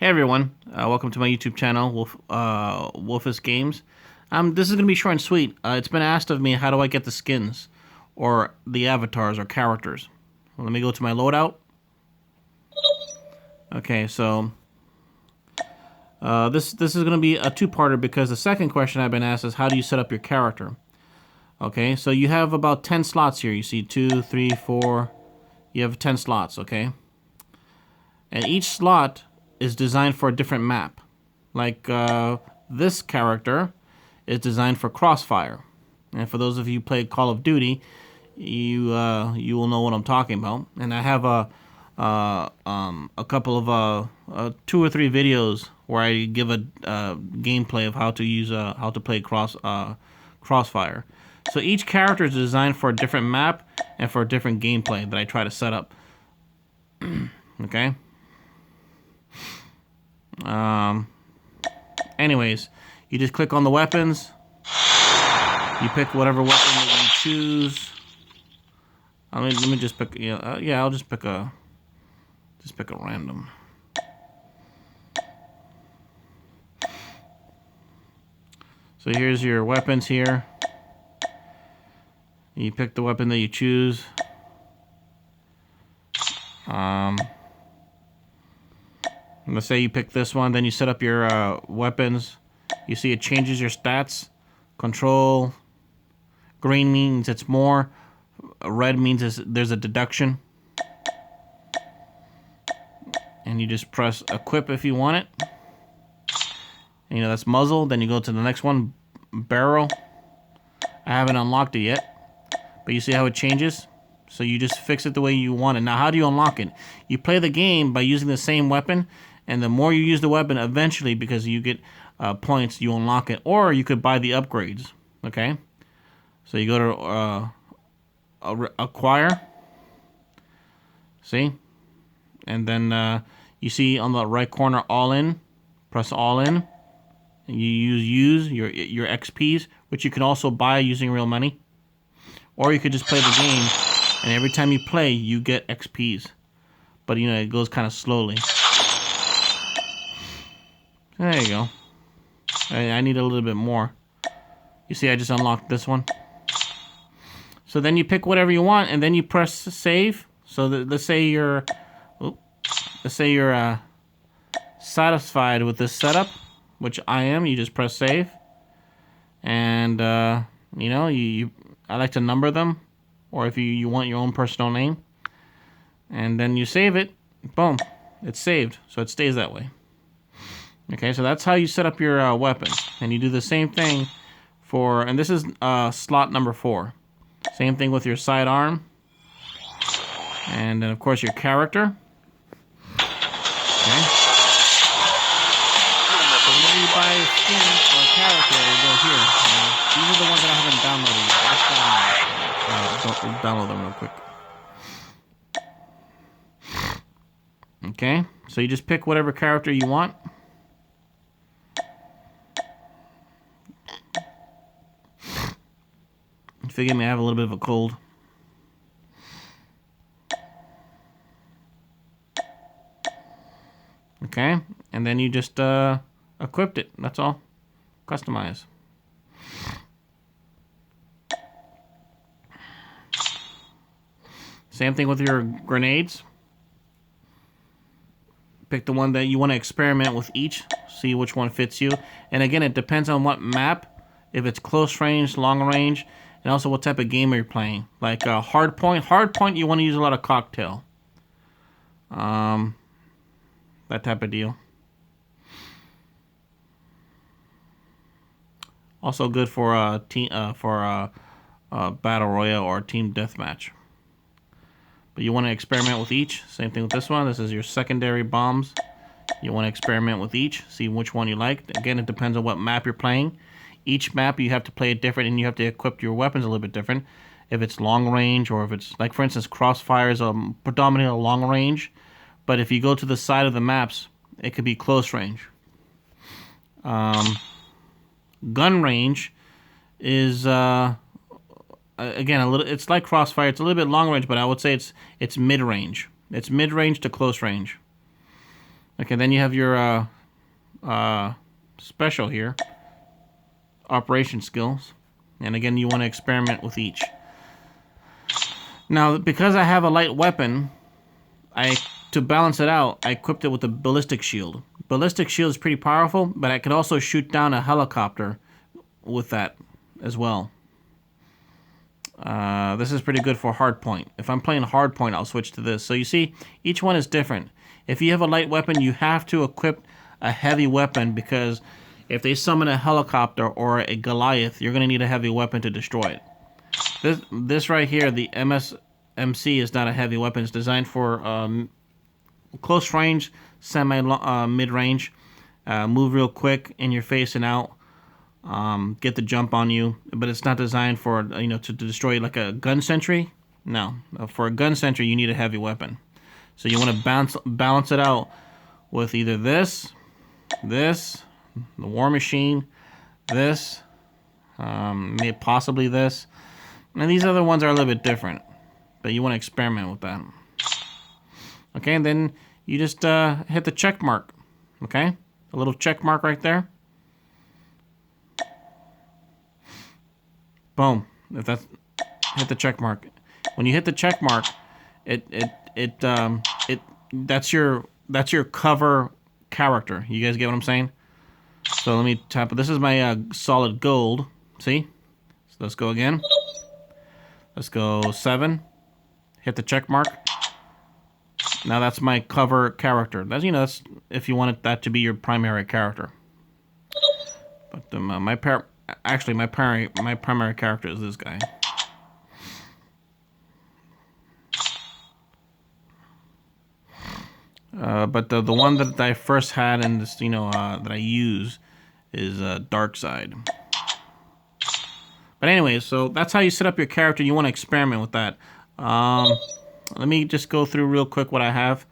Hey everyone, welcome to my YouTube channel, Wolfos Games. This is going to be short and sweet. It's been asked of me, how do I get the skins, or the avatars, or characters? Well, let me go to my loadout. Okay, so this is going to be a two-parter because the second question I've been asked is how do you set up your character? Okay, so you have about 10 slots here. You see 2, 3, 4. You have 10 slots, okay? And each slot is designed for a different map. Like this character is designed for Crossfire. And for those of you who play Call of Duty, you will know what I'm talking about. And I have a couple of 2 or 3 videos where I give a gameplay of how to use how to play Crossfire. So each character is designed for a different map and for a different gameplay that I try to set up. Okay. Anyways, you just click on the weapons. You pick whatever weapon that you choose. Let me just pick. Yeah, I'll just pick a random. So here's your weapons here. You pick the weapon that you choose. Let's say you pick this one, then you set up your weapons. You see it changes your stats. Control. Green means it's more. Red means there's a deduction. And you just press equip if you want it. And, that's muzzle. Then you go to the next one, barrel. I haven't unlocked it yet, but you see how it changes? So you just fix it the way you want it. Now, how do you unlock it? You play the game by using the same weapon, and the more you use the weapon, eventually, because you get points, you unlock it. Or you could buy the upgrades, okay? So you go to acquire, see? And then you see on the right corner, all in. Press all in. And you use your XPs, which you can also buy using real money. Or you could just play the game, and every time you play, you get XPs. But, it goes kind of slowly. There you go. I need a little bit more. You see, I just unlocked this one. So then you pick whatever you want, and then you press save. So let's say you're satisfied with this setup, which I am. You just press save, and I like to number them, or if you want your own personal name, and then you save it. Boom, it's saved, so it stays that way. Okay, so that's how you set up your weapons, and you do the same thing for, and this is slot number 4. Same thing with your sidearm, and then of course your character. Okay. So whenever you buy a skin or a character, it will go here. These are the ones that I haven't downloaded yet. Let's download them real quick. Okay, so you just pick whatever character you want. Forgive me, I have a little bit of a cold. Okay, and then you just equipped it. That's all. Customize. Same thing with your grenades. Pick the one that you want to experiment with each. See which one fits you. And again, it depends on what map. If it's close range, long range, and also what type of game you're playing. Like hard point. Hard point, you want to use a lot of cocktail. That type of deal. Also good for battle royale or team deathmatch. But you want to experiment with each. Same thing with this one. This is your secondary bombs. You want to experiment with each. See which one you like. Again, it depends on what map you're playing. Each map you have to play it different, and you have to equip your weapons a little bit different. If it's long range, or if it's, like for instance, Crossfire is predominantly a long range. But if you go to the side of the maps, it could be close range. Gun range is again a little. It's like Crossfire. It's a little bit long range, but I would say it's mid range. It's mid range to close range. Okay, then you have your special here, operation skills, and again you want to experiment with each. Now, because I have a light weapon, to balance it out, I equipped it with a ballistic shield. Ballistic shield is pretty powerful, but I could also shoot down a helicopter with that as well. This is pretty good for hardpoint. If I'm playing hardpoint, I'll switch to this. So you see, each one is different. If you have a light weapon, you have to equip a heavy weapon, because if they summon a helicopter or a Goliath, you're going to need a heavy weapon to destroy it. This right here, the MSMC, is not a heavy weapon. It's designed for close range, mid-range, move real quick in your face and out, get the jump on you, but it's not designed for, to destroy like a gun sentry. No, for a gun sentry, you need a heavy weapon. So you want to balance it out with either this, the War Machine, this, maybe possibly this. And these other ones are a little bit different, but you want to experiment with that. Okay, and then you just hit the check mark. Okay, a little check mark right there. Boom. If that's, hit the check mark. When you hit the check mark, that's your cover character. You guys get what I'm saying? So let me tap it. This is my solid gold. See? So let's go again. Let's go 7. Hit the check mark. Now that's my cover character. That's if you wanted that to be your primary character. But my primary character is this guy. But the one that I first had in this, that I use is DarkSide. But anyway, so that's how you set up your character. You want to experiment with that. Let me just go through real quick what I have.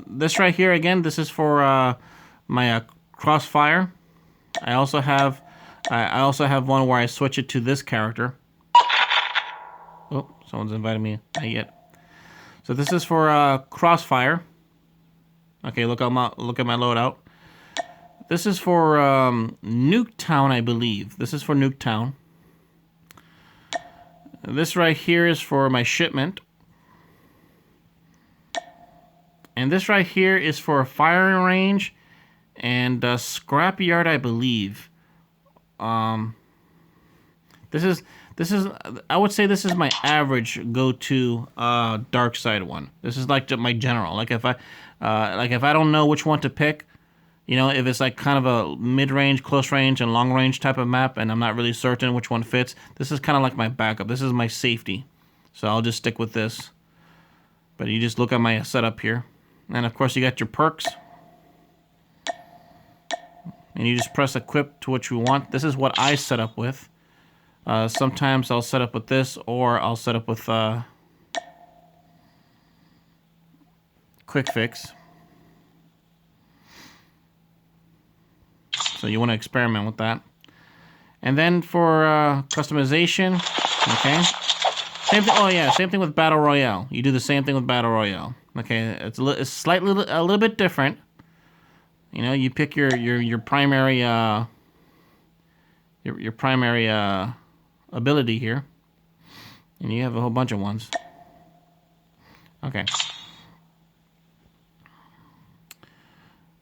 This right here, again, this is for my crossfire. I also have one where I switch it to this character. Oh, someone's invited me. Not yet. So this is for crossfire. Okay, look at my loadout. This is for Nuketown, I believe. This is for Nuketown. This right here is for my shipment. And this right here is for a firing range and scrapyard, I believe. This is I would say this is my average go-to DarkSide one. This is like my general. Like if I don't know which one to pick, if it's like kind of a mid-range, close range, and long range type of map, and I'm not really certain which one fits, this is kind of like my backup. This is my safety. So I'll just stick with this. But you just look at my setup here. And of course you got your perks. And you just press equip to what you want. This is what I set up with. Sometimes I'll set up with this, or I'll set up with quick fix. So you want to experiment with that. And then for customization, okay. Same thing with Battle Royale. You do the same thing with Battle Royale. Okay, it's a little bit different. You pick your primary your primary ability here, and you have a whole bunch of ones. Okay.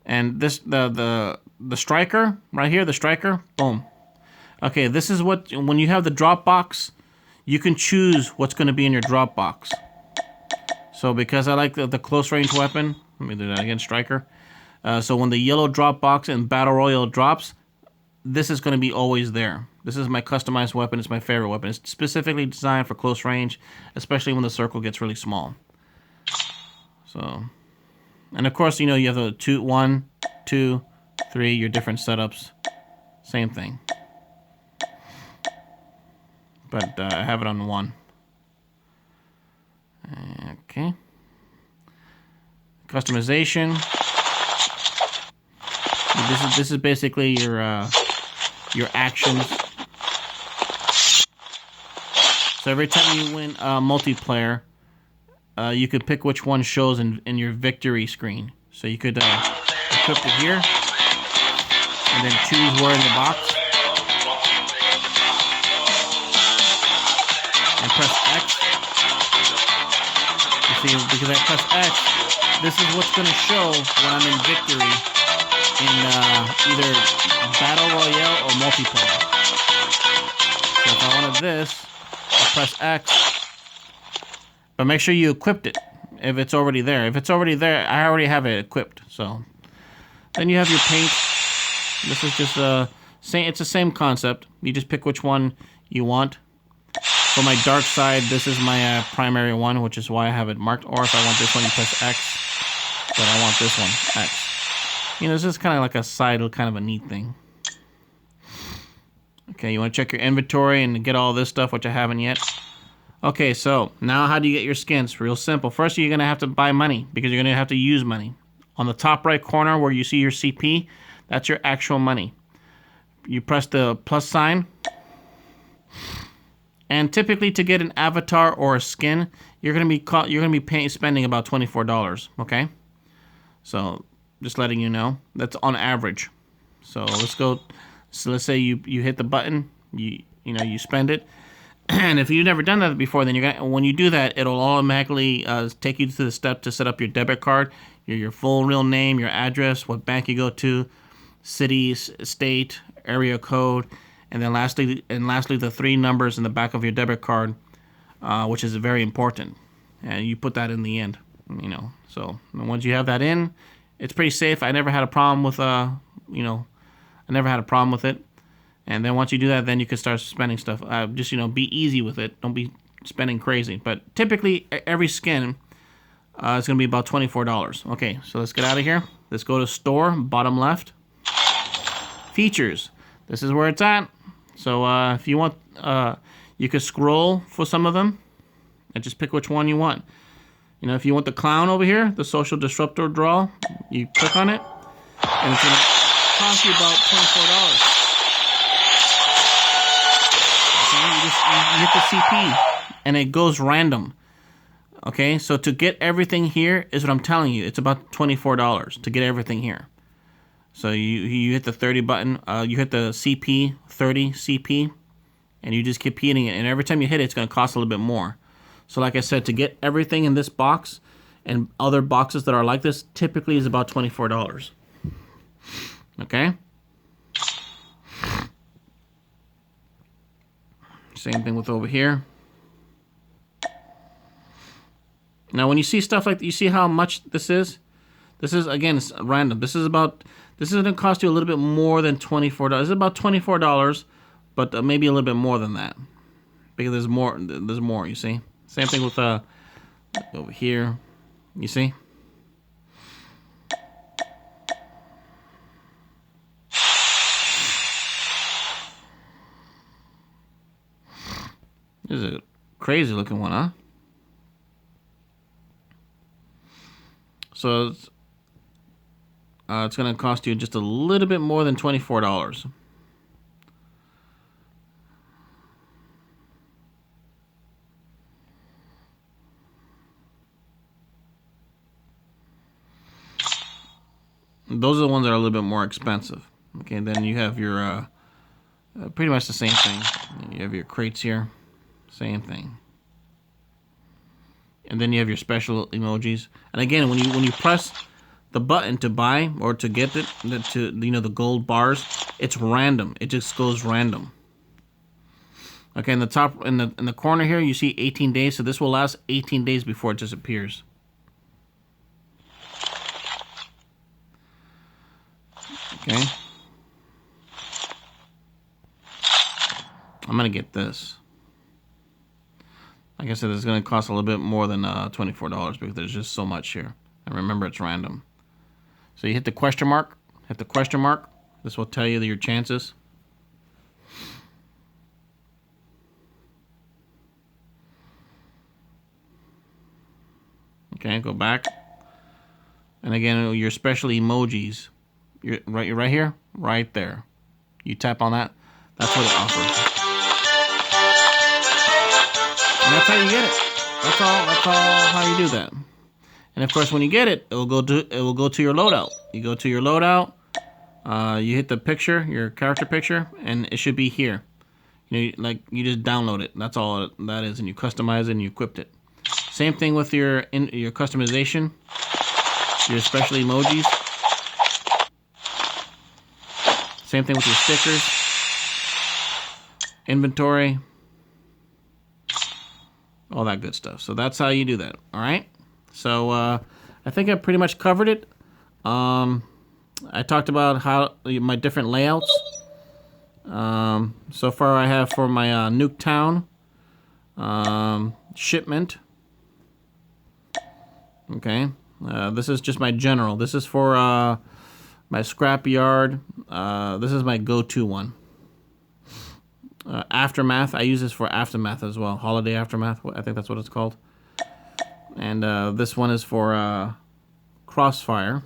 And this the striker right here, the striker, boom. Okay, this is when you have the drop box, you can choose what's going to be in your drop box. So because I like the close range weapon, let me do that again, striker. So when the yellow drop box in Battle Royale drops, this is going to be always there. This is my customized weapon. It's my favorite weapon. It's specifically designed for close range, especially when the circle gets really small. So, and of course, you have the 1, 2, 3, your different setups. Same thing. But I have it on 1. Okay. Customization. This is basically your actions. So every time you win multiplayer, you could pick which one shows in your victory screen. So you could equip it here, and then choose where in the box, and press X. You see, because I press X, this is what's going to show when I'm in victory in either Battle Royale or multiplayer. So if I wanted this, I'll press X. But make sure you equipped it if it's already there. If it's already there, I already have it equipped. So then you have your paint. This is just it's the same concept. You just pick which one you want. For my DarkSide, this is my primary one, which is why I have it marked. Or if I want this one, you press X. But I want this one, X. You know, this is kind of like a side, kind of a neat thing. Okay, you want to check your inventory and get all this stuff, which I haven't yet. Okay, so now how do you get your skins? Real simple. First, you're going to have to buy money because you're going to have to use money. On the top right corner where you see your CP, that's your actual money. You press the plus sign. And typically to get an avatar or a skin, you're going to be spending about $24, okay? So just letting you know, that's on average. So let's go. So let's say you hit the button, you spend it. And if you've never done that before, then when you do that, it'll automatically take you to the step to set up your debit card, your full real name, your address, what bank you go to, city, state, area code, and then lastly the 3 numbers in the back of your debit card, which is very important. And you put that in the end, So once you have that in, it's pretty safe. I never had a problem with I never had a problem with it. And then once you do that, then you can start spending stuff. Just, be easy with it. Don't be spending crazy. But typically, every skin is going to be about $24. Okay, so let's get out of here. Let's go to Store, bottom left. Features. This is where it's at. So if you want, you could scroll for some of them. And just pick which one you want. If you want the clown over here, the social disruptor draw, you click on it. And it's going to cost you about $24. You hit the CP, and it goes random. Okay, so to get everything here is what I'm telling you. It's about $24 to get everything here. So you hit the 30 button, you hit the CP, 30 CP, and you just keep hitting it. And every time you hit it, it's going to cost a little bit more. So like I said, to get everything in this box and other boxes that are like this, typically is about $24. Okay? Same thing with over here. Now, when you see stuff like that, you see how much this is? This is, again, it's random. This is going to cost you a little bit more than $24. It's about $24, but maybe a little bit more than that. Because there's more, you see? Same thing with over here. You see? This is a crazy looking one, huh? So it's going to cost you just a little bit more than $24. Those are the ones that are a little bit more expensive. Okay, then you have your pretty much the same thing. You have your crates here, same thing. And then you have your special emojis. And again, when you press the button to buy or to get it, the gold bars, it's random. It just goes random. Okay, in the top, in the corner here, you see 18 days. So this will last 18 days before it disappears. Okay. I'm gonna get this. Like I said, it's gonna cost a little bit more than $24 because there's just so much here. And remember, it's random. So you hit the question mark. Hit the question mark. This will tell you your chances. Okay, go back. And again, your special emojis. You're right here, right there. You tap on that. That's what it offers. And that's how you get it. That's all how you do that. And of course, when you get it, it will go to your loadout. You go to your loadout. You hit the picture, your character picture, and it should be here. You just download it. That's all that is, and you customize it and you equip it. Same thing with your customization, your special emojis. Same thing with your stickers, inventory, all that good stuff. So that's how you do that. All right. So I think I pretty much covered it. I talked about how my different layouts. So far I have for my Nuketown shipment. Okay, this is just my general. This is for my scrapyard. This is my go-to one. Aftermath. I use this for Aftermath as well. Holiday Aftermath. I think that's what it's called. And this one is for Crossfire.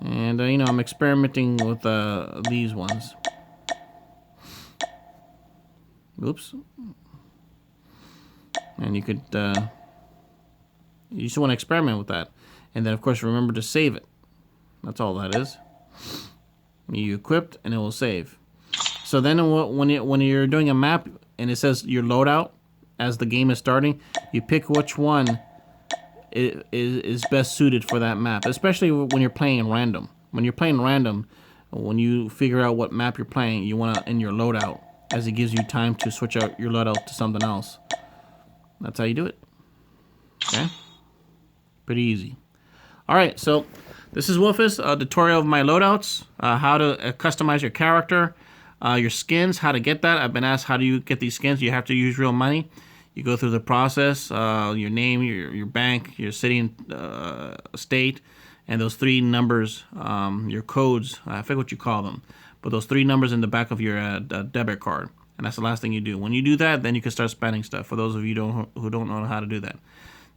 And you know, I'm experimenting with these ones. Oops. And you could you just want to experiment with that, and then of course remember to save it. That's all that is. You equipped and it will save. So then when you're doing a map and it says your loadout as the game is starting, you pick which one is best suited for that map, especially when you're playing random. When you're playing random, when you figure out what map you're playing, you want to in your loadout, as it gives you time to switch out your loadout to something else. That's how you do it. Okay? Pretty easy. Alright, so this is Wolfos, a tutorial of my loadouts, how to customize your character, your skins, how to get that. I've been asked, how do you get these skins? You have to use real money. You go through the process, your name, your bank, your city and state, and those 3 numbers, your codes, I forget what you call them, but those 3 numbers in the back of your debit card. And that's the last thing you do. When you do that, then you can start spending stuff, for those of you who don't know how to do that.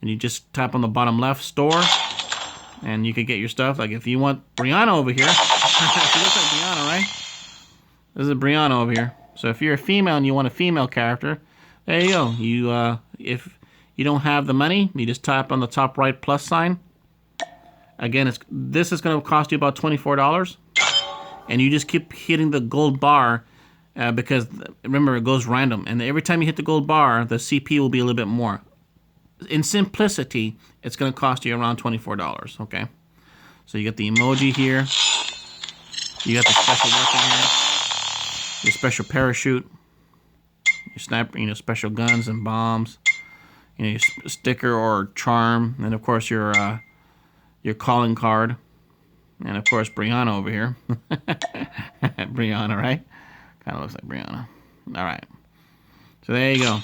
And you just tap on the bottom left, store, and you can get your stuff. Like if you want Brianna over here, she looks like Brianna, right? This is Brianna over here. So if you're a female and you want a female character, there you go. You if you don't have the money, you just tap on the top right plus sign. Again, this is going to cost you about $24, and you just keep hitting the gold bar because remember, it goes random, and every time you hit the gold bar, the CP will be a little bit more. In simplicity, it's going to cost you around $24. Okay, so you get the emoji here, you got the special weapon here, your special parachute, your sniper, special guns and bombs, your sticker or charm, and of course your calling card, and of course Brianna over here. Brianna, right? Kind of looks like Brianna. All right, so there you go.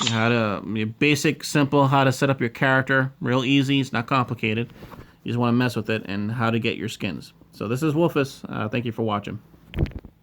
Your basic, simple, how to set up your character. Real easy. It's not complicated. You just want to mess with it, and how to get your skins. So this is Wolfos. Thank you for watching.